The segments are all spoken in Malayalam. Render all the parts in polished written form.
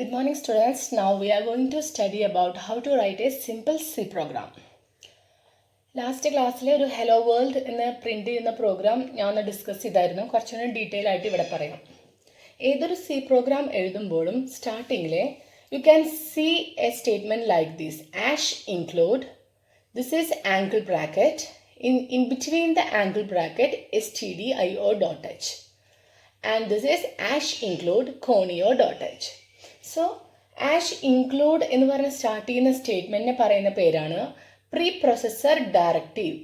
Good morning students. Now we are going to study about how to write a simple C program. Last ക്ലാസ്സിൽ ഒരു ഹലോ വേൾഡ് എന്ന് പ്രിൻ്റ് ചെയ്യുന്ന പ്രോഗ്രാം ഞാൻ ഒന്ന് ഡിസ്കസ് ചെയ്തായിരുന്നു. കുറച്ചുകൂടി ഡീറ്റെയിൽ ആയിട്ട് ഇവിടെ പറയാം. ഏതൊരു സി പ്രോഗ്രാം എഴുതുമ്പോഴും സ്റ്റാർട്ടിങ്ങിൽ you can see a statement like this hash include this is angle bracket in between the angle bracket stdio.h and this is ash include conio.h. So ash include എന്ന് പറഞ്ഞ് സ്റ്റാർട്ട് ചെയ്യുന്ന സ്റ്റേറ്റ്മെൻറ്റിനെ പറയുന്ന പേരാണ് പ്രീ പ്രൊസസ്സർ ഡയറക്റ്റീവ്.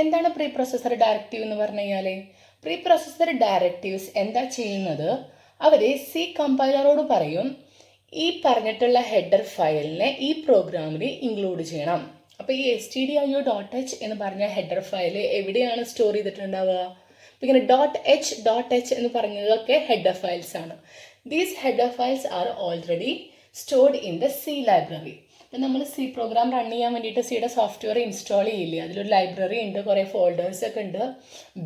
എന്താണ് പ്രീ പ്രൊസസ്സർ ഡയറക്റ്റീവ് എന്ന് പറഞ്ഞു കഴിഞ്ഞാൽ പ്രീ പ്രൊസസ്സർ ഡയറക്റ്റീവ്സ് എന്താ ചെയ്യുന്നത്, അവർ സി കമ്പൈലറോട് പറയും ഈ പറഞ്ഞിട്ടുള്ള ഹെഡർ ഫയലിനെ ഈ പ്രോഗ്രാമിൽ ഇൻക്ലൂഡ് ചെയ്യണം. അപ്പോൾ ഈ stdio.h എന്ന് പറഞ്ഞ ഹെഡർ ഫയൽ എവിടെയാണ് സ്റ്റോർ ചെയ്തിട്ടുണ്ടാവുക? പിന്നെ .h എന്ന് പറഞ്ഞതൊക്കെ ഹെഡർ ഫയൽസ് ആണ്. These header files are already stored in the C library. അപ്പം നമ്മൾ സി പ്രോഗ്രാം റൺ ചെയ്യാൻ വേണ്ടിയിട്ട് സിയുടെ സോഫ്റ്റ്വെയർ ഇൻസ്റ്റാൾ ചെയ്യില്ലേ, അതിലൊരു ലൈബ്രറി ഉണ്ട്, കുറേ ഫോൾഡേഴ്സ് ഒക്കെ ഉണ്ട്,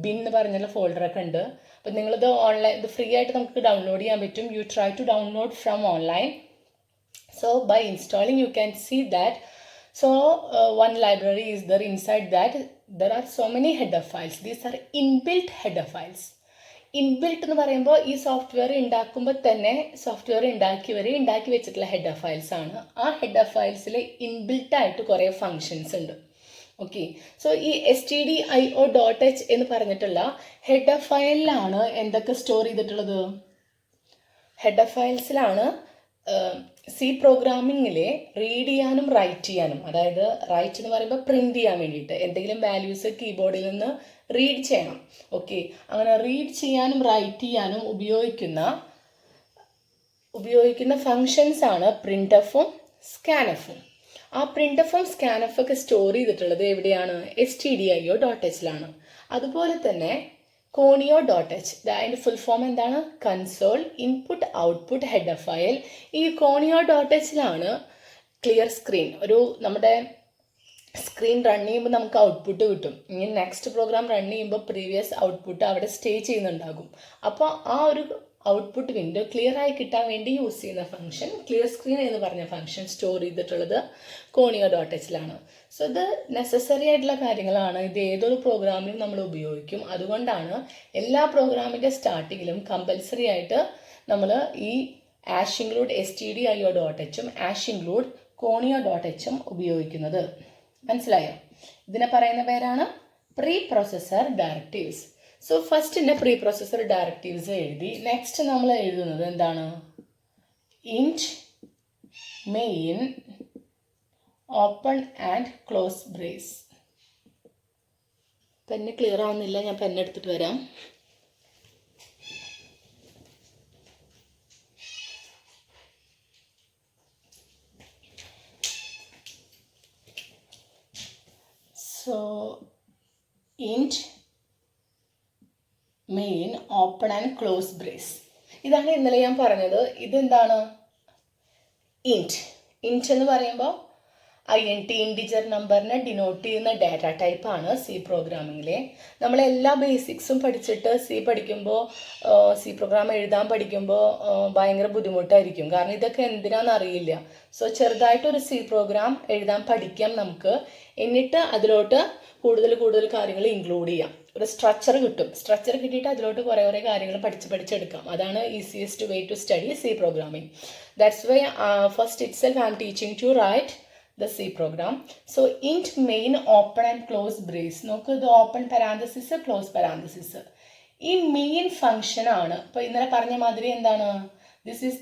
ബിൻ എന്ന് പറഞ്ഞുള്ള ഫോൾഡറൊക്കെ ഉണ്ട്. അപ്പം നിങ്ങളിത് ഓൺലൈൻ ഇത് ഫ്രീ ആയിട്ട് നമുക്ക് ഡൗൺലോഡ് ചെയ്യാൻ പറ്റും. You try to download from online. So by installing you can see that one library is there. Inside that there are so many header files. These are inbuilt header files. Inbuilt എന്ന് പറയുമ്പോൾ ഈ സോഫ്റ്റ്വെയർ ഉണ്ടാക്കുമ്പോൾ തന്നെ സോഫ്റ്റ്വെയർ ഉണ്ടാക്കി വെച്ചിട്ടുള്ള ഹെഡർ ഫയൽസ് ആണ്. ആ ഹെഡർ ഫയൽസിൽ ഇൻബിൽട്ട് ആയിട്ട് കുറേ ഫങ്ഷൻസ് ഉണ്ട്. ഓക്കെ, സോ ഈ stdio.h എന്ന് പറഞ്ഞിട്ടുള്ള ഹെഡർ ഫയലിലാണ് എന്തൊക്കെ സ്റ്റോർ ചെയ്തിട്ടുള്ളത്? ഹെഡർ ഫയൽസിലാണ് സി പ്രോഗ്രാമിങ്ങിൽ റീഡ് ചെയ്യാനും റൈറ്റ് ചെയ്യാനും, അതായത് റൈറ്റ് എന്ന് പറയുമ്പോൾ പ്രിൻ്റ് ചെയ്യാൻ വേണ്ടിയിട്ട് എന്തെങ്കിലും വാല്യൂസ് കീബോർഡിൽ നിന്ന് റീഡ് ചെയ്യണം. ഓക്കെ, അങ്ങനെ റീഡ് ചെയ്യാനും റൈറ്റ് ചെയ്യാനും ഉപയോഗിക്കുന്ന ഫങ്ഷൻസ് ആണ് പ്രിൻ്റ്എഫും സ്കാൻഎഫും. ആ പ്രിൻ്റ്എഫും സ്കാൻഎഫൊക്കെ സ്റ്റോർ ചെയ്തിട്ടുള്ളത് എവിടെയാണ്? stdio.hലാണ്. അതുപോലെ തന്നെ conio.h, അതിൻ്റെ ഫുൾ ഫോം എന്താണ്? Console input output header file. ഈ conio.hലാണ് ക്ലിയർ സ്ക്രീൻ. ഒരു നമ്മുടെ സ്ക്രീൻ റൺ ചെയ്യുമ്പോൾ നമുക്ക് ഔട്ട്പുട്ട് കിട്ടും. ഇനി നെക്സ്റ്റ് പ്രോഗ്രാം റൺ ചെയ്യുമ്പോൾ പ്രീവിയസ് ഔട്ട്പുട്ട് അവിടെ സ്റ്റേ ചെയ്യുന്നുണ്ടാകും. അപ്പോൾ ആ ഒരു ഔട്ട്പുട്ട് വിൻഡോ ക്ലിയർ ആയി കിട്ടാൻ വേണ്ടി യൂസ് ചെയ്യുന്ന ഫംഗ്ഷൻ ക്ലിയർ സ്ക്രീൻ എന്ന് പറഞ്ഞ ഫംഗ്ഷൻ സ്റ്റോർ ചെയ്തിട്ടുള്ളത് conio.hലാണ്. സോ ഇത് നെസസറി ആയിട്ടുള്ള കാര്യങ്ങളാണ്. ഇത് ഏതൊരു പ്രോഗ്രാമിലും നമ്മൾ ഉപയോഗിക്കും. അതുകൊണ്ടാണ് എല്ലാ പ്രോഗ്രാമിൻ്റെ സ്റ്റാർട്ടിങ്ങിലും കമ്പൽസറി ആയിട്ട് നമ്മൾ ഈ ആഷ് ഇൻക്ലൂഡ് stdio.hഉം ആഷ് ഇൻക്ലൂഡ് conio.hഉം ഉപയോഗിക്കുന്നത്. മനസ്സിലായോ? ഇതിനെ പറയുന്ന പേരാണ് പ്രീ പ്രൊസസ്സർ ഡയറക്റ്റീവ്സ്. സോ ഫസ്റ്റിൻ്റെ പ്രീ പ്രൊസസ്സർ ഡയറക്റ്റീവ്സ് എഴുതി. നെക്സ്റ്റ് നമ്മൾ എഴുതുന്നത് എന്താണ്? Int main open and close brace. Pen clear ആവുന്നില്ല, ഞാൻ പെന്നെടുത്തിട്ട് വരാം. So int main open and close brace. ഇതാണ് ഇന്നലെ ഞാൻ പറഞ്ഞത്. ഇതെന്താണ്? ഇൻറ്റ് എന്ന് പറയുമ്പോൾ INT ഇൻഡിജർ നമ്പറിനെ ഡിനോട്ട് ചെയ്യുന്ന ഡാറ്റ ടൈപ്പാണ് സി പ്രോഗ്രാമിങ്ങിലെ. നമ്മളെല്ലാ ബേസിക്സും പഠിച്ചിട്ട് സി പ്രോഗ്രാം എഴുതാൻ പഠിക്കുമ്പോൾ ഭയങ്കര ബുദ്ധിമുട്ടായിരിക്കും. കാരണം ഇതൊക്കെ എന്തിനാണെന്ന് അറിയില്ല. സോ ചെറുതായിട്ടൊരു സി പ്രോഗ്രാം എഴുതാൻ പഠിക്കാം നമുക്ക്. എന്നിട്ട് അതിലോട്ട് കൂടുതൽ കാര്യങ്ങൾ ഇൻക്ലൂഡ് ചെയ്യാം. ഒരു സ്ട്രക്ചർ കിട്ടും. സ്ട്രക്ചർ കിട്ടിയിട്ട് അതിലോട്ട് കുറേ കാര്യങ്ങൾ പഠിച്ചെടുക്കാം. അതാണ് easiest way to study C programming. That's why first itself I am teaching to write the C program. So int main open and close brace. നോക്ക്, ഇത് ഓപ്പൺ പാരാന്തസിസ് ക്ലോസ് പാരാന്തസിസ്. ഈ മെയിൻ ഫംഗ്ഷൻ ആണ്. ഇപ്പോൾ ഇന്നലെ പറഞ്ഞ മാതിരി എന്താണ്? This is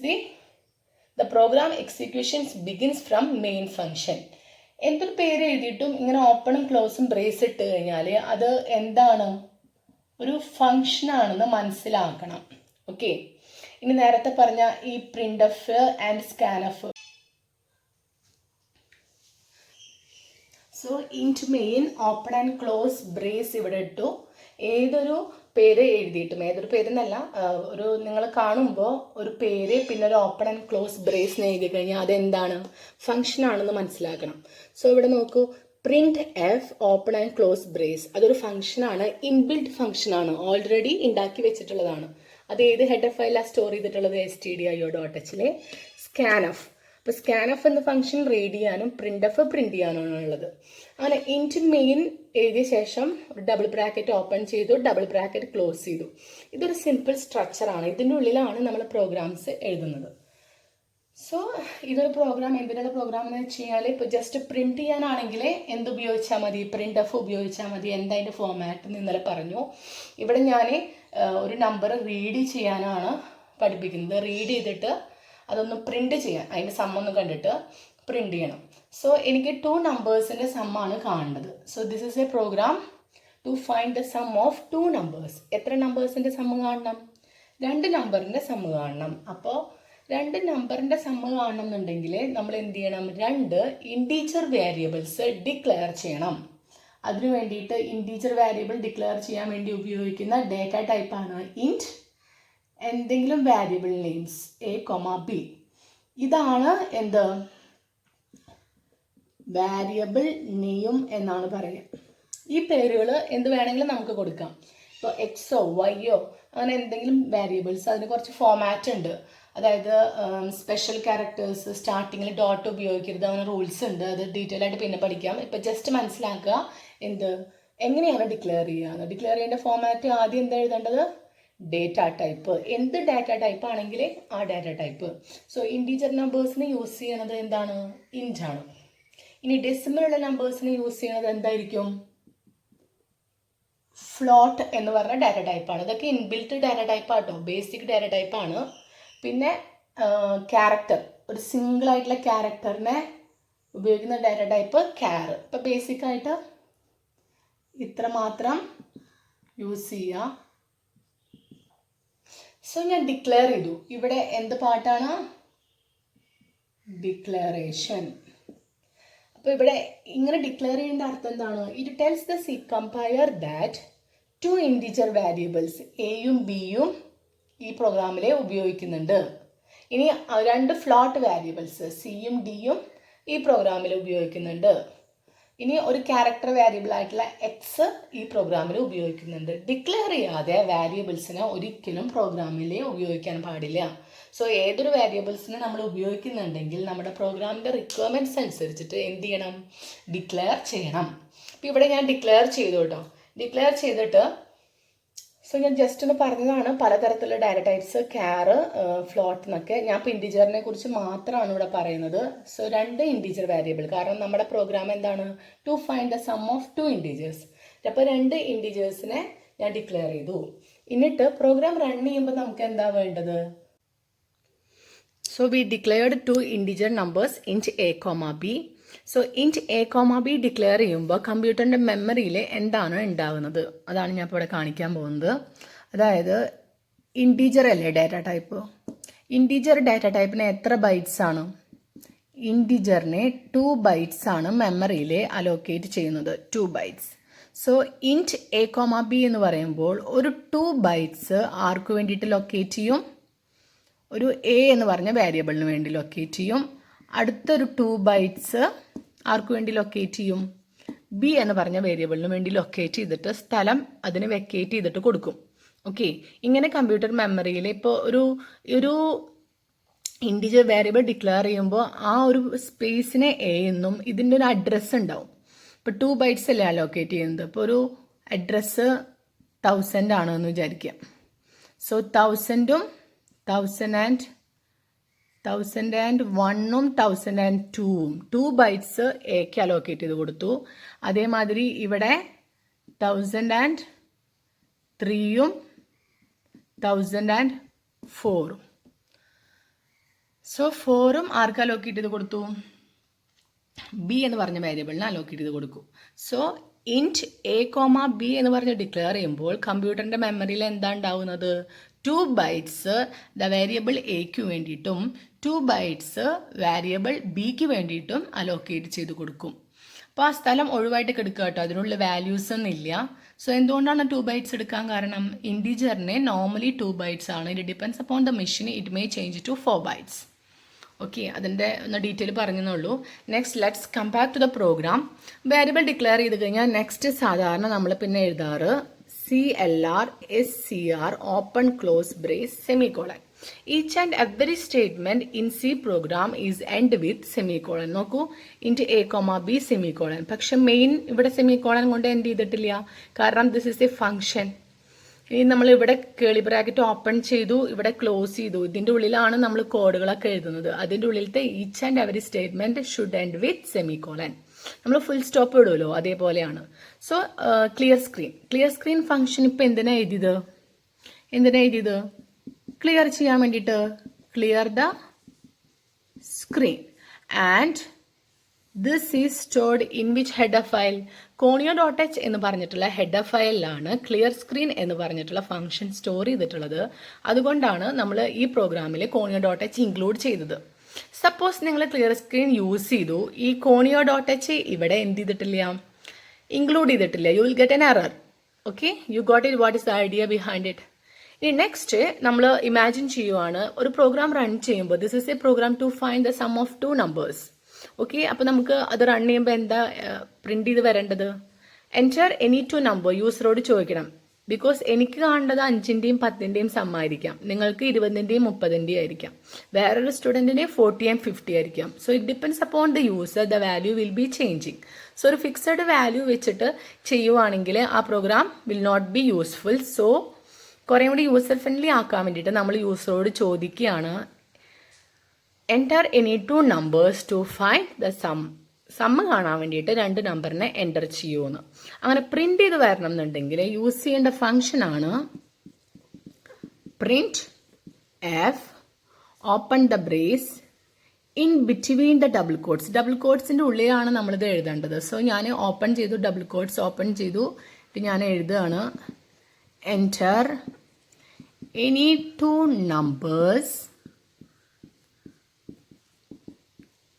the program executions begins from main function. എന്തൊരു പേര് എഴുതിയിട്ടും ഇങ്ങനെ ഓപ്പണും ക്ലോസും ബ്രേസ് ഇട്ട് കഴിഞ്ഞാൽ അത് എന്താണ്? ഒരു ഫംഗ്ഷൻ ആണെന്ന് മനസ്സിലാക്കണം. ഓക്കെ, ഇനി നേരത്തെ പറഞ്ഞ ഈ printf and scanf. So int main open and close brace ഇവിടെ ഇട്ടു. ഏതൊരു പേര് എഴുതിയിട്ടും, ഏതൊരു പേരെന്നല്ല, ഒരു നിങ്ങൾ കാണുമ്പോൾ ഒരു പേര് പിന്നെ ഒരു ഓപ്പൺ ആൻഡ് ക്ലോസ് ബ്രേസ് എഴുതി കഴിഞ്ഞാൽ അതെന്താണ്? ഫംഗ്ഷൻ ആണെന്ന് മനസ്സിലാക്കണം. സോ ഇവിടെ നോക്കൂ, print F open and close brace, അതൊരു ഫംഗ്ഷനാണ്, ഇൻബിൽഡ് ഫംഗ്ഷനാണ്, ഓൾറെഡി ഉണ്ടാക്കി വെച്ചിട്ടുള്ളതാണ്. അത് ഏത് ഹെഡർ ഫയലാണ് സ്റ്റോർ ചെയ്തിട്ടുള്ളത്? stdio.hലെ scanf. അപ്പോൾ scanf എന്ന ഫംഗ്ഷൻ റീഡ് ചെയ്യാനും printf പ്രിന്റ് ചെയ്യാനാണ് ഉള്ളത്. അങ്ങനെ ഇൻറ്റ് മെയിൻ എഴുതിയ ശേഷം ഒരു ഡബിൾ ബ്രാക്കറ്റ് ഓപ്പൺ ചെയ്തു, ഡബിൾ ബ്രാക്കറ്റ് ക്ലോസ് ചെയ്തു. ഇതൊരു സിമ്പിൾ സ്ട്രക്ചറാണ്. ഇതിൻ്റെ ഉള്ളിലാണ് നമ്മൾ പ്രോഗ്രാംസ് എഴുതുന്നത്. സോ ഇതൊരു പ്രോഗ്രാം, എന്തിനുള്ള പ്രോഗ്രാം എന്ന് വെച്ച് കഴിഞ്ഞാൽ ഇപ്പോൾ ജസ്റ്റ് പ്രിന്റ് ചെയ്യാനാണെങ്കിൽ എന്ത് ഉപയോഗിച്ചാൽ മതി? printf ഉപയോഗിച്ചാൽ മതി. എന്താ അതിൻ്റെ ഫോമാറ്റ് എന്ന് ഇന്നലെ പറഞ്ഞു. ഇവിടെ ഞാൻ ഒരു നമ്പർ റീഡ് ചെയ്യാനാണ് പഠിപ്പിക്കുന്നത്. റീഡ് ചെയ്തിട്ട് അതൊന്ന് പ്രിന്റ് ചെയ്യാൻ, അതിൻ്റെ സമ്മൊന്ന് കണ്ടിട്ട് പ്രിന്റ് ചെയ്യണം. സോ എനിക്ക് 2 നമ്പേഴ്സിൻ്റെ സമ്മാണ് കാണേണ്ടത്. So this is a program to find the sum of 2 numbers. എത്ര നമ്പേഴ്സിൻ്റെ സമ്മ് കാണണം? 2 നമ്പറിൻ്റെ സമ്മ് കാണണം. അപ്പോൾ 2 നമ്പറിൻ്റെ സമ്മ് കാണണം എന്നുണ്ടെങ്കിൽ നമ്മൾ എന്ത് ചെയ്യണം? 2 ഇൻറ്റീജർ വേരിയബിൾസ് ഡിക്ലെയർ ചെയ്യണം. അതിനു വേണ്ടിയിട്ട് ഇൻറ്റീജർ വേരിയബിൾ ഡിക്ലെയർ ചെയ്യാൻ വേണ്ടി ഉപയോഗിക്കുന്ന ഡേറ്റ ടൈപ്പാണ് ഇൻറ്റ്, എന്തെങ്കിലും വേരിയബിൾ നെയിംസ് a, b. ഇതാണ് എന്ത്? വേരിയബിൾ നെയിം എന്നാണ് പറയുക. ഈ പേരുകൾ എന്ത് വേണമെങ്കിലും നമുക്ക് കൊടുക്കാം. ഇപ്പോൾ എക്സോ വൈയോ അങ്ങനെ എന്തെങ്കിലും വേരിയബിൾസ്, അതിന് കുറച്ച് ഫോമാറ്റ് ഉണ്ട്. അതായത് സ്പെഷ്യൽ ക്യാരക്ടേഴ്സ്, സ്റ്റാർട്ടിങ്ങിൽ ഡോട്ട് ഉപയോഗിക്കരുത്, അങ്ങനെ റൂൾസ് ഉണ്ട്. അത് ഡീറ്റെയിൽ ആയിട്ട് പിന്നെ പഠിക്കാം. ഇപ്പം ജസ്റ്റ് മനസ്സിലാക്കുക എങ്ങനെയാണ് ഡിക്ലെയർ ചെയ്യുക. ഡിക്ലെയർ ചെയ്യേണ്ട ഫോമാറ്റ് ആദ്യം എന്താ എഴുതേണ്ടത്? Data type. എന്ത് ഡാറ്റ ടൈപ്പ് ആണെങ്കിൽ ആ ഡാറ്റ ടൈപ്പ്. സോ ഇൻറ്റീജർ നമ്പേഴ്സിന് യൂസ് ചെയ്യണത് എന്താണ്? ഇൻറ്റ് ആണ്. ഇനി ഡെസിമലുള്ള നമ്പേഴ്സിന് യൂസ് ചെയ്യണത് എന്തായിരിക്കും? ഫ്ലോട്ട് എന്ന് പറഞ്ഞ ഡാറ്റ ടൈപ്പാണ്. ഇതൊക്കെ ഇൻബിൽറ്റ് ഡാറ്റ ടൈപ്പാട്ടോ, ബേസിക് ഡാറ്റ ടൈപ്പാണ്. പിന്നെ ക്യാരക്ടർ, ഒരു സിംഗിൾ ആയിട്ടുള്ള ക്യാരക്ടറിനെ ഉപയോഗിക്കുന്ന ഡാറ്റ ടൈപ്പ് ക്യാർ. ഇപ്പം ബേസിക്കായിട്ട് ഇത്ര മാത്രം യൂസ് ചെയ്യുക. സോ ഞാൻ ഡിക്ലെയർ ചെയ്തു. ഇവിടെ എന്ത് പാട്ടാണ്? ഡിക്ലറേഷൻ. അപ്പോൾ ഇവിടെ ഇങ്ങനെ ഡിക്ലെയർ ചെയ്യേണ്ട അർത്ഥം എന്താണ്? It tells the C compare that 2 integer variables എയും ബിയും ഈ പ്രോഗ്രാമിൽ ഉപയോഗിക്കുന്നുണ്ട്. ഇനി 2 ഫ്ലോട്ട് വാരിയബിൾസ് സിയും ഡിയും ഈ പ്രോഗ്രാമിൽ ഉപയോഗിക്കുന്നുണ്ട്. ഇനി ഒരു ക്യാരക്ടർ വാരിയബിൾ ആയിട്ടുള്ള എക്സ് ഈ പ്രോഗ്രാമിൽ ഉപയോഗിക്കുന്നുണ്ട്. ഡിക്ലെയർ ചെയ്യാതെ വാരിയബിൾസിനെ ഒരിക്കലും പ്രോഗ്രാമിൽ ഉപയോഗിക്കാൻ പാടില്ല. സോ ഏതൊരു വാരിയബിൾസിനെ നമ്മൾ ഉപയോഗിക്കുന്നുണ്ടെങ്കിൽ നമ്മുടെ പ്രോഗ്രാമിൻ്റെ റിക്വയർമെൻറ്റ്സ് അനുസരിച്ചിട്ട് എന്ത് ചെയ്യണം? ഡിക്ലെയർ ചെയ്യണം. അപ്പോൾ ഇവിടെ ഞാൻ ഡിക്ലെയർ ചെയ്തു കേട്ടോ. ഡിക്ലെയർ ചെയ്തിട്ട് സോ ഞാൻ ജസ്റ്റ് ഒന്ന് പറഞ്ഞതാണ് പലതരത്തിലുള്ള ഡാറ്റ ടൈപ്സ്, ക്യാർ, ഫ്ലോട്ട് എന്നൊക്കെ. ഞാൻ ഇപ്പോൾ ഇൻറ്റീജറിനെ കുറിച്ച് മാത്രമാണ് ഇവിടെ പറയുന്നത്. സോ 2 ഇൻറ്റീജർ വാരിയബിൾ, കാരണം നമ്മുടെ പ്രോഗ്രാം എന്താണ്? To find the sum of 2 integers. അപ്പോൾ 2 ഇൻറ്റീജേഴ്സിനെ ഞാൻ ഡിക്ലെയർ ചെയ്തു. എന്നിട്ട് പ്രോഗ്രാം റൺ ചെയ്യുമ്പോൾ നമുക്ക് എന്താ വേണ്ടത്? So we declared 2 integer numbers int a, b. So int a, b declare ചെയ്യുമ്പോൾ കമ്പ്യൂട്ടറിൻ്റെ മെമ്മറിയിൽ എന്താണ് ഉണ്ടാകുന്നത്? അതാണ് ഞാൻ ഇപ്പോൾ ഇവിടെ കാണിക്കാൻ പോകുന്നത്. അതായത് ഇൻറ്റീജർ അല്ലേ ഡാറ്റ ടൈപ്പ്. ഇൻറ്റീജർ ഡാറ്റ ടൈപ്പിന് എത്ര ബൈറ്റ്സ് ആണ്? ഇൻറ്റീജറിനെ 2 ബൈറ്റ്സ് ആണ് മെമ്മറിയിൽ അലോക്കേറ്റ് ചെയ്യുന്നത്, 2 bytes. So int a, b എന്ന് പറയുമ്പോൾ ഒരു 2 ബൈറ്റ്സ് ആർക്ക് വേണ്ടിയിട്ട് ലൊക്കേറ്റ് ചെയ്യും? ഒരു a എന്ന് പറഞ്ഞ വേരിയബിളിന് വേണ്ടി ലൊക്കേറ്റ് ചെയ്യും. അടുത്തൊരു 2 ബൈറ്റ്സ് ആർക്ക് വേണ്ടി ലൊക്കേറ്റ് ചെയ്യും? b എന്ന് പറഞ്ഞ വേരിയബിളിന് വേണ്ടി ലൊക്കേറ്റ് ചെയ്തിട്ട് സ്ഥലം അതിന് വെക്കേറ്റ് ചെയ്തിട്ട് കൊടുക്കും. ഓക്കെ, ഇങ്ങനെ കമ്പ്യൂട്ടർ മെമ്മറിയിൽ ഇപ്പോൾ ഒരു ഇൻറ്റീജർ വേരിയബിൾ ഡിക്ലെയർ ചെയ്യുമ്പോൾ ആ ഒരു സ്പേസിനെ a എന്നും ഇതിൻ്റെ ഒരു അഡ്രസ്സ് ഉണ്ടാവും. ഇപ്പോൾ 2 ബൈറ്റ്സ് അല്ലേ അലോക്കേറ്റ് ചെയ്യുന്നത്. ഇപ്പോൾ ഒരു അഡ്രസ്സ് 1000 ആണെന്ന് വിചാരിക്കുക. സോ 1000ഉം 1001ഉം 1002ഉം 2 ബൈറ്റ്സ് എക്ക് അലോക്കേറ്റ് ചെയ്ത് കൊടുത്തു. അതേമാതിരി ഇവിടെ 1003ഉം 1004ഉം. സോ 4ഉം ആർക്ക് അലോക്കേറ്റ് ചെയ്ത് കൊടുത്തു? ബി എന്ന് പറഞ്ഞ വേരിയബിളിന് അലോക്കേറ്റ് ചെയ്ത് കൊടുക്കും. സോ ഇൻറ്റ് a, b എന്ന് പറഞ്ഞ് ഡിക്ലെയർ ചെയ്യുമ്പോൾ കമ്പ്യൂട്ടറിൻ്റെ മെമ്മറിയിൽ എന്താ ഉണ്ടാവുന്നത്? 2 ബൈറ്റ്സ് ദ വേരിയബിൾ എക്ക് വേണ്ടിയിട്ടും 2 ബൈറ്റ്സ് വേരിയബിൾ ബിക്ക് വേണ്ടിയിട്ടും അലോക്കേറ്റ് ചെയ്ത് കൊടുക്കും. അപ്പോൾ ആ സ്ഥലം ഒഴിവായിട്ട് എടുക്കുക കേട്ടോ, അതിനുള്ള വാല്യൂസ് ഒന്നും ഇല്ല. സോ എന്തുകൊണ്ടാണ് 2 ബൈറ്റ്സ് എടുക്കാൻ കാരണം? ഇൻറ്റീജറിനെ നോർമലി 2 ബൈറ്റ്സ് ആണ്. It depends upon the machine, it may change to 4 bytes. Okay, അതിൻ്റെ ഒന്ന് ഡീറ്റെയിൽ പറഞ്ഞെന്നുള്ളൂ. Next let's compare to the program. Variable declare ചെയ്ത് കഴിഞ്ഞാൽ നെക്സ്റ്റ് സാധാരണ നമ്മൾ പിന്നെ എഴുതാറ് CLR SCR open close brace semicolon. Each and every statement in C program is end with semicolon. നോക്കൂ into A, B semicolon. പക്ഷെ മെയിൻ ഇവിടെ സെമിക്കോളൻ കൊണ്ട് എൻഡ് ചെയ്തിട്ടില്ല, കാരണം ദിസ് ഇസ് എ ഫംഗ്ഷൻ. ഇനി നമ്മൾ ഇവിടെ കേളി ബ്രാക്കറ്റ് ഓപ്പൺ ചെയ്തു, ഇവിടെ ക്ലോസ് ചെയ്തു. ഇതിൻ്റെ ഉള്ളിലാണ് നമ്മൾ കോഡുകളൊക്കെ എഴുതുന്നത്. അതിൻ്റെ ഉള്ളിലത്തെ each and every statement should end with semicolon. നമ്മൾ ഫുൾ സ്റ്റോപ്പ് ഇടുമല്ലോ, അതേപോലെയാണ്. സോ ക്ലിയർ സ്ക്രീൻ ഫംഗ്ഷൻ ഇപ്പം എന്തിനാ എഴുതിയത് ക്ലിയർ ചെയ്യാൻ വേണ്ടിയിട്ട്. Clear the screen and this is stored in which header file. conio.h എന്ന് പറഞ്ഞിട്ടുള്ള ഹെഡർ ഫയലിലാണ് ക്ലിയർ സ്ക്രീൻ എന്ന് പറഞ്ഞിട്ടുള്ള ഫംഗ്ഷൻ സ്റ്റോർ ചെയ്തിട്ടുള്ളത്. അതുകൊണ്ടാണ് നമ്മൾ ഈ പ്രോഗ്രാമിൽ conio.h ഇൻക്ലൂഡ് ചെയ്തത്. സപ്പോസ് നിങ്ങൾ ക്ലിയർ സ്ക്രീൻ യൂസ് ചെയ്തു, ഈ conio.h ഇവിടെ എന്ത് ചെയ്തിട്ടില്ല, ഇൻക്ലൂഡ് ചെയ്തിട്ടില്ല, you will get an error. Okay, you got it. What is the idea behind it? ഇനി നെക്സ്റ്റ് നമ്മൾ ഇമാജിൻ ചെയ്യുവാണ്, ഒരു പ്രോഗ്രാം റൺ ചെയ്യുമ്പോൾ this is a program to find the sum of 2 numbers. Okay, അപ്പോൾ നമുക്ക് അത് റൺ ചെയ്യുമ്പോൾ എന്താ പ്രിന്റ് ചെയ്ത് വരേണ്ടത്? Enter any 2 number. യൂസറോട് ചോദിക്കണം. ബിക്കോസ് എനിക്ക് കാണേണ്ടത് 5ന്റെയും 10ന്റെയും സമ്മായിരിക്കാം, നിങ്ങൾക്ക് 20ന്റെയും 30ന്റെയും ആയിരിക്കാം, വേറൊരു സ്റ്റുഡൻറ്റിന് 40 and 50 ആയിരിക്കാം. So it depends upon the user, the value will be changing. So ഒരു ഫിക്സഡ് വാല്യൂ വെച്ചിട്ട് ചെയ്യുവാണെങ്കിൽ ആ program will not be useful. So കുറേ കൂടി യൂസർ ഫ്രണ്ട്ലി ആക്കാൻ വേണ്ടിയിട്ട് നമ്മൾ യൂസറോട് ചോദിക്കുകയാണ്, enter any 2 numbers to find the sum കാണാൻ വേണ്ടിയിട്ട് 2 നമ്പറിനെ എൻ്റർ ചെയ്യുമെന്ന്. അങ്ങനെ പ്രിന്റ് ചെയ്ത് വരണം എന്നുണ്ടെങ്കിൽ യൂസ് ചെയ്യേണ്ട ഫംഗ്ഷൻ ആണ് printf open the brace in between the double quotes. Double കോട്ട്സിൻ്റെ ഉള്ളിലാണ് നമ്മളിത് എഴുതേണ്ടത്. സോ ഞാൻ ഓപ്പൺ ചെയ്തു, ഡബിൾ കോട്ട്സ് ഓപ്പൺ ചെയ്തു, ഇത് ഞാൻ എഴുതുകയാണ് enter any 2 numbers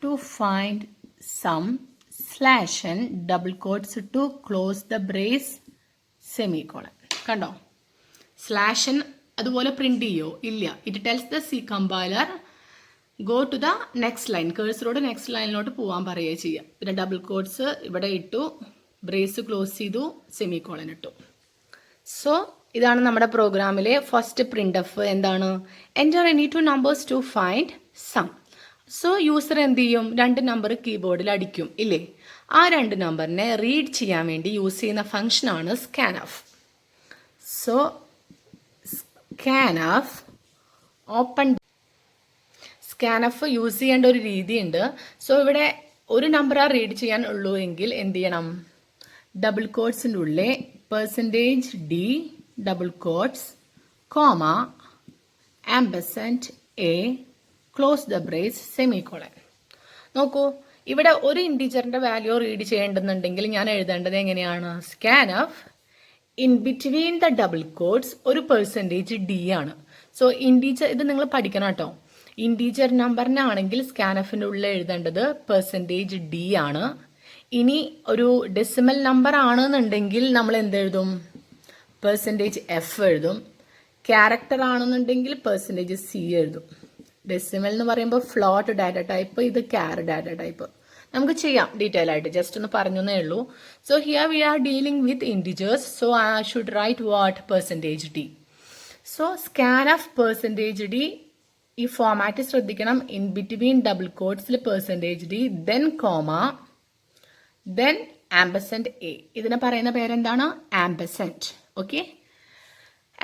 to find sum / double quotes to close the brace semicolon. കണ്ടോ, സ്ലാഷൻ അതുപോലെ പ്രിന്റ് ചെയ്യോ? ഇല്ല. It tells the C compiler go to the next line. കേഴ്സറോട് നെക്സ്റ്റ് ലൈനിലോട്ട് പോകാൻ പറയുക ചെയ്യുക. പിന്നെ ഡബിൾ കോട്ട്സ് ഇവിടെ ഇട്ടു, ബ്രേസ് ക്ലോസ് ചെയ്തു, സെമിക്കോളൻ ഇട്ടു. സോ ഇതാണ് നമ്മുടെ പ്രോഗ്രാമിലെ ഫസ്റ്റ് പ്രിന്റ് എഫ്. എന്താണ്? Enter any 2 numbers to find sum. So user എന്ത് ചെയ്യും? 2 നമ്പർ കീബോർഡിൽ അടിക്കും, ഇല്ലേ? ആ 2 നമ്പറിനെ റീഡ് ചെയ്യാൻ വേണ്ടി യൂസ് ചെയ്യുന്ന ഫംഗ്ഷനാണ് scanf. So scanf open. Scanf use ചെയ്യേണ്ട ഒരു രീതിയുണ്ട്. സോ ഇവിടെ ഒരു നമ്പറാ റീഡ് ചെയ്യാൻ ഉള്ളൂ എങ്കിൽ എന്ത് ചെയ്യണം? ഡബിൾ കോട്ട്സിൻ്റെ ഉള്ളിൽ %d double quotes comma %a close the brace semicolon. നോക്കൂ, ഇവിടെ ഒരു ഇൻറ്റീജറിൻ്റെ വാല്യൂ റീഡ് ചെയ്യേണ്ടെന്നുണ്ടെങ്കിൽ ഞാൻ എഴുതേണ്ടത് എങ്ങനെയാണ്? Scanf in between the double quotes ഒരു %d ആണ്. സോ ഇൻറ്റീജർ, ഇത് നിങ്ങൾ പഠിക്കണം കേട്ടോ. ഇൻറ്റീജർ നമ്പറിനാണെങ്കിൽ സ്കാൻഎഫിൻ്റെ ഉള്ളിൽ എഴുതേണ്ടത് %d ആണ്. ഇനി ഒരു ഡെസിമൽ നമ്പർ ആണെന്നുണ്ടെങ്കിൽ നമ്മൾ എന്തെഴുതും? %f എഴുതും. ക്യാരക്ടർ ആണെന്നുണ്ടെങ്കിൽ %c എഴുതും. ഡെസിമൽ എന്ന് പറയുമ്പോൾ ഫ്ലോട്ട് ഡാറ്റ ടൈപ്പ്, ഇത് ക്യാർ ഡാറ്റ ടൈപ്പ്. നമുക്ക് ചെയ്യാം ഡീറ്റെയിൽ ആയിട്ട്, ജസ്റ്റ് ഒന്ന് പറഞ്ഞേ ഉള്ളൂ. So here we are dealing with integers. So I should write what? %d. So scanf %d ഈ ഫോമാറ്റ് ശ്രദ്ധിക്കണം. ഇൻ ബിറ്റ്വീൻ ഡബിൾ കോട്ട്സിൽ %d, then comma, then %a. ഇതിനെ പറയുന്ന പേരെന്താണ്? ആംപസെന്റ്. ഓക്കെ,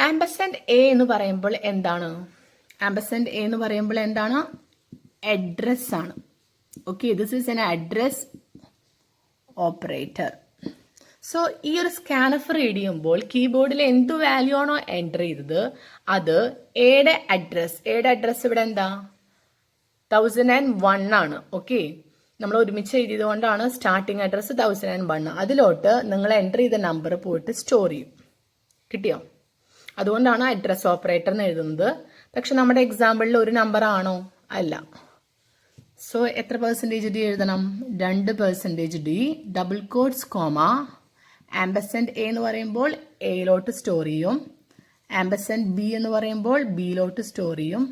%a എന്ന് പറയുമ്പോൾ എന്താണ്? %a എന്ന് പറയുമ്പോൾ എന്താണ്? അഡ്രസ് ആണ്. Okay, this is N address operator. So ഈ ഒരു സ്കാൻഎഫ് റീഡ് ചെയ്യുമ്പോൾ കീബോർഡിൽ എന്ത് വാല്യൂ ആണോ എൻ്റർ ചെയ്തത് അത് എയുടെ അഡ്രസ് ഇവിടെ എന്താ? 1001 ആണ്. ഓക്കെ, നമ്മൾ ഒരുമിച്ച് എഴുതിയത് കൊണ്ടാണ് സ്റ്റാർട്ടിങ് അഡ്രസ് 1001. അതിലോട്ട് നിങ്ങൾ എൻ്റർ ചെയ്ത നമ്പർ പോയിട്ട് സ്റ്റോർ ചെയ്യും. കിട്ടിയോ? അതുകൊണ്ടാണ് അഡ്രസ് ഓപ്പറേറ്റർ എന്ന് എഴുതുന്നത്. പക്ഷെ നമ്മുടെ എക്സാമ്പിളിൽ ഒരു നമ്പർ ആണോ? അല്ല. സോ എത്ര %d എഴുതണം? 2% ഡബിൾ കോട്ട്സ് കോമ %a എന്ന് പറയുമ്പോൾ എയിലോട്ട് സ്റ്റോർ ചെയ്യും, %b എന്ന് പറയുമ്പോൾ ബിയിലോട്ട് സ്റ്റോർ ചെയ്യും,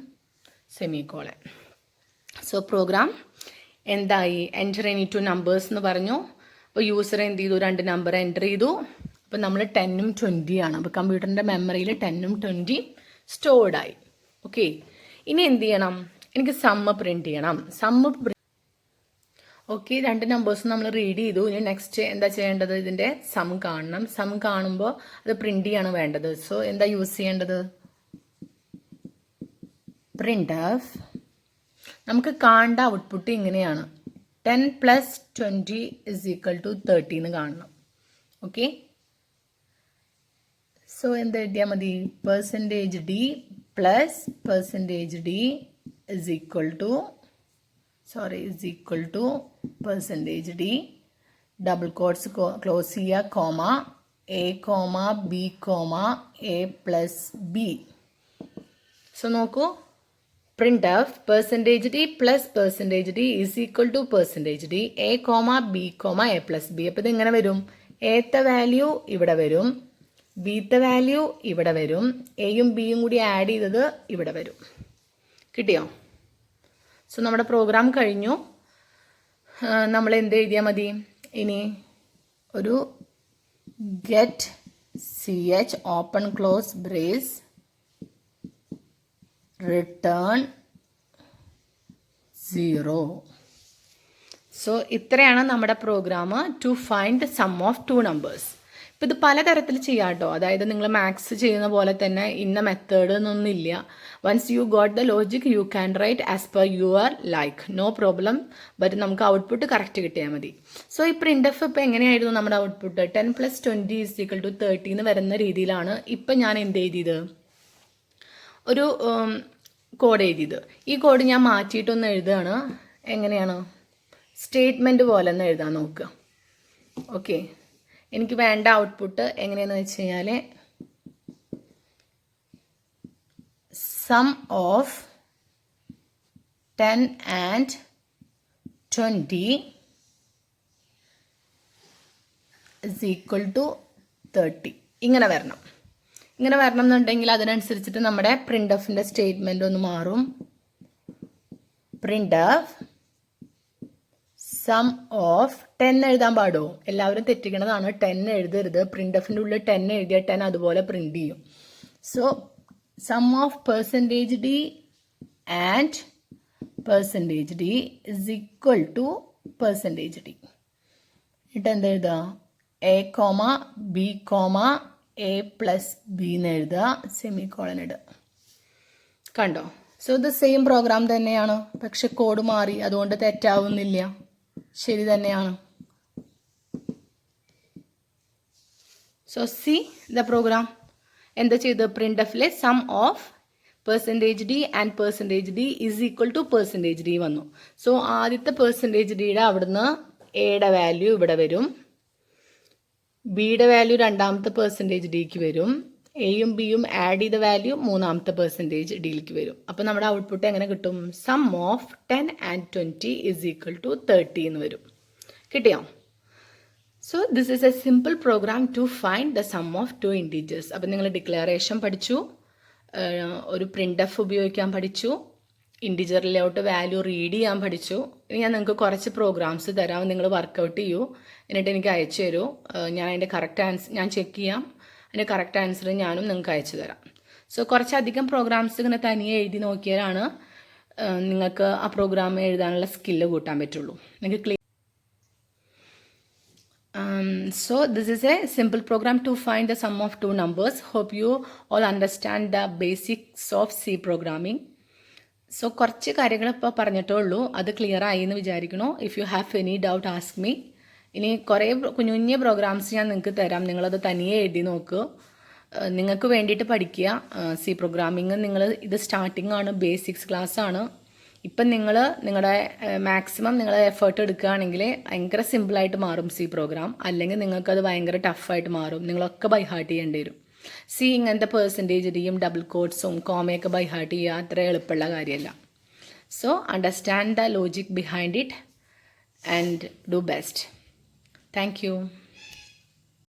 സെമിക്കോളൻ. സോ പ്രോഗ്രാം എന്തായി? എൻറ്റർ എനി 2 നമ്പേഴ്സ് എന്ന് പറഞ്ഞു. അപ്പോൾ യൂസർ എന്ത് ചെയ്തു? 2 നമ്പർ എൻ്റർ ചെയ്തു. അപ്പോൾ നമ്മൾ 10ഉം 20 ആണ്. അപ്പോൾ കമ്പ്യൂട്ടറിൻ്റെ മെമ്മറിയിൽ 10ഉം 20 സ്റ്റോർഡായി. ഓക്കെ, ഇനി എന്ത് ചെയ്യണം? എനിക്ക് സമ്മ് പ്രിൻറ്റ് ചെയ്യണം. ഓക്കെ, 2 നമ്പേഴ്സ് നമ്മൾ റീഡ് ചെയ്തു. ഇനി നെക്സ്റ്റ് എന്താ ചെയ്യേണ്ടത്? ഇതിൻ്റെ സം കാണണം. സം കാണുമ്പോൾ അത് പ്രിൻറ്റ് ചെയ്യാണ് വേണ്ടത്. സോ എന്താ യൂസ് ചെയ്യേണ്ടത്? printf. നമുക്ക് കാണേണ്ട ഔട്ട്പുട്ട് ഇങ്ങനെയാണ്. 10 + 20 = 30 എന്ന് കാണണം. ഓക്കെ, സോ എന്ത് എഴുതിയാൽ മതി? %d + %d is equal to %d, double quotes close ചെയ്യുക, comma a, b, a + b. So നോക്കൂ, printf %d + %d is equal to %d, a, b, a + b. അപ്പോൾ ഇത് എങ്ങനെ വരും? എത്തെ വാല്യൂ ഇവിടെ വരും, ബിത്തെ വാല്യൂ ഇവിടെ വരും, എയും ബിയും കൂടി ആഡ് ചെയ്തത് ഇവിടെ വരും. കിട്ടിയോ? സോ നമ്മുടെ പ്രോഗ്രാം കഴിഞ്ഞു. നമ്മൾ എന്ത് എഴുതിയാൽ മതി? ഇനി ഒരു get ch open close brace return 0. So ഇത്രയാണ് നമ്മുടെ program to find the sum of 2 numbers. ഇപ്പോൾ ഇത് പലതരത്തിൽ ചെയ്യാം കേട്ടോ. അതായത് നിങ്ങൾ മാത്സ് ചെയ്യുന്ന പോലെ തന്നെ ഇന്ന മെത്തേഡ് എന്നൊന്നുമില്ല. Once you got the logic you can write as per your like, no problem. But നമുക്ക് ഔട്ട്പുട്ട് കറക്റ്റ് കിട്ടിയാൽ മതി. സോ ഈ printf ഇപ്പോൾ എങ്ങനെയായിരുന്നു നമ്മുടെ ഔട്ട്പുട്ട്? 10 + 20 = 30 എന്ന് വരുന്ന രീതിയിലാണ് ഇപ്പം ഞാൻ എന്ത് എഴുതിയത്? ഒരു കോഡ് എഴുതിയത്. ഈ കോഡ് ഞാൻ മാറ്റിയിട്ടൊന്ന് എഴുതുകയാണ്. എങ്ങനെയാണ്? സ്റ്റേറ്റ്മെൻറ്റ് പോലെ ഒന്ന് എഴുതാൻ നോക്കുക. ഓക്കെ, എനിക്ക് വേണ്ട ഔട്ട്പുട്ട് എങ്ങനെയാണെന്ന് വെച്ച് കഴിഞ്ഞാൽ some of 10 and 20 is equal to 30. ഇങ്ങനെ വരണം. ഇങ്ങനെ വരണം എന്നുണ്ടെങ്കിൽ അതിനനുസരിച്ചിട്ട് നമ്മുടെ printfന്റെ സ്റ്റേറ്റ്മെൻ്റ് ഒന്ന് മാറും. printf സം ഓഫ് 10 എഴുതാൻ പാടുമോ? എല്ലാവരും തെറ്റിക്കണതാണ്. 10 എഴുതരുത്. printfന്റെ ഉള്ളിൽ 10 എഴുതിയാൽ 10 അതുപോലെ പ്രിന്റ് ചെയ്യും. So sum of %d and %d is equal to %d. എന്നിട്ട് എന്താ എഴുതുക? a, b, a + b എന്ന് എഴുതുക, സെമിക്കോളൻ ഇടുക. കണ്ടോ? സോ ഇത് സെയിം പ്രോഗ്രാം തന്നെയാണ്, പക്ഷെ കോഡ് മാറി. അതുകൊണ്ട് തെറ്റാവുന്നില്ല, ശരി തന്നെയാണ്. സോ സി ദ പ്രോഗ്രാം എന്താ ചെയ്ത്? printfലെ sum of %d and %d is equal to %d വന്നു. സോ ആദ്യത്തെ %dയുടെ അവിടുന്ന് എയുടെ വാല്യൂ ഇവിടെ വരും, ബിയുടെ വാല്യൂ രണ്ടാമത്തെ %dക്ക് വരും, എയും ബിയും ആഡ് ചെയ്ത വാല്യൂ മൂന്നാമത്തെ %dയിലേക്ക് വരും. അപ്പോൾ നമ്മുടെ ഔട്ട്പുട്ട് എങ്ങനെ കിട്ടും? Sum of 10 and 20 is equal to 30 എന്ന് വരും. കിട്ടിയോ? So this is a simple program to find the sum of 2 integers. അപ്പം നിങ്ങൾ ഡിക്ലറേഷൻ പഠിച്ചു, ഒരു printf ഉപയോഗിക്കാൻ പഠിച്ചു, ഇൻറ്റിജറിലോട്ട് വാല്യൂ റീഡ് ചെയ്യാൻ പഠിച്ചു. ഇനി ഞാൻ നിങ്ങൾക്ക് കുറച്ച് പ്രോഗ്രാംസ് തരാം, നിങ്ങൾ വർക്കൗട്ട് ചെയ്യൂ, എന്നിട്ട് എനിക്ക് അയച്ചു തരൂ. ഞാൻ അതിൻ്റെ കറക്റ്റ് ആൻസർ ഞാൻ ചെക്ക് ചെയ്യാം, അതിൻ്റെ കറക്റ്റ് ആൻസർ ഞാനും നിങ്ങൾക്ക് അയച്ചു തരാം. സോ കുറച്ചധികം പ്രോഗ്രാംസ് ഇങ്ങനെ തനിയെ എഴുതി നോക്കിയാലാണ് നിങ്ങൾക്ക് ആ പ്രോഗ്രാം എഴുതാനുള്ള സ്കില്ല് കൂട്ടാൻ പറ്റുള്ളൂ. നിങ്ങൾക്ക് so this is a simple program to find the sum of 2 numbers. Hope you all understand the basics of C programming. So കുറച്ച് കാര്യങ്ങൾ ഇപ്പോൾ പറഞ്ഞിട്ടേ ഉള്ളൂ, അത് ക്ലിയർ ആയി എന്ന് വിചാരിക്കണോ. If you have any doubt ask me. ഇനി കുറേ കുഞ്ഞു കുഞ്ഞു പ്രോഗ്രാംസ് ഞാൻ നിങ്ങൾക്ക് തരാം, നിങ്ങളത് തനിയെ എഴുതി നോക്കുക. നിങ്ങൾക്ക് വേണ്ടിയിട്ട് പഠിക്കുക സി പ്രോഗ്രാമിങ്. നിങ്ങൾ ഇത് സ്റ്റാർട്ടിംഗ് ആണ്, ബേസിക്സ് ക്ലാസ് ആണ്. ഇപ്പം നിങ്ങൾ നിങ്ങളുടെ മാക്സിമം നിങ്ങൾ എഫേർട്ട് എടുക്കുകയാണെങ്കിൽ ഭയങ്കര സിമ്പിളായിട്ട് മാറും സി പ്രോഗ്രാം. അല്ലെങ്കിൽ നിങ്ങൾക്കത് ഭയങ്കര ടഫായിട്ട് മാറും, നിങ്ങളൊക്കെ ബൈ ഹാർട്ട് ചെയ്യേണ്ടി വരും. സി ഇങ്ങനത്തെ %ഡിയും ഡബിൾ കോട്ട്സും കോമയൊക്കെ ബൈ ഹാർട്ട് ചെയ്യുക അത്ര എളുപ്പമുള്ള കാര്യമല്ല. So understand the logic behind it and do best. Thank you.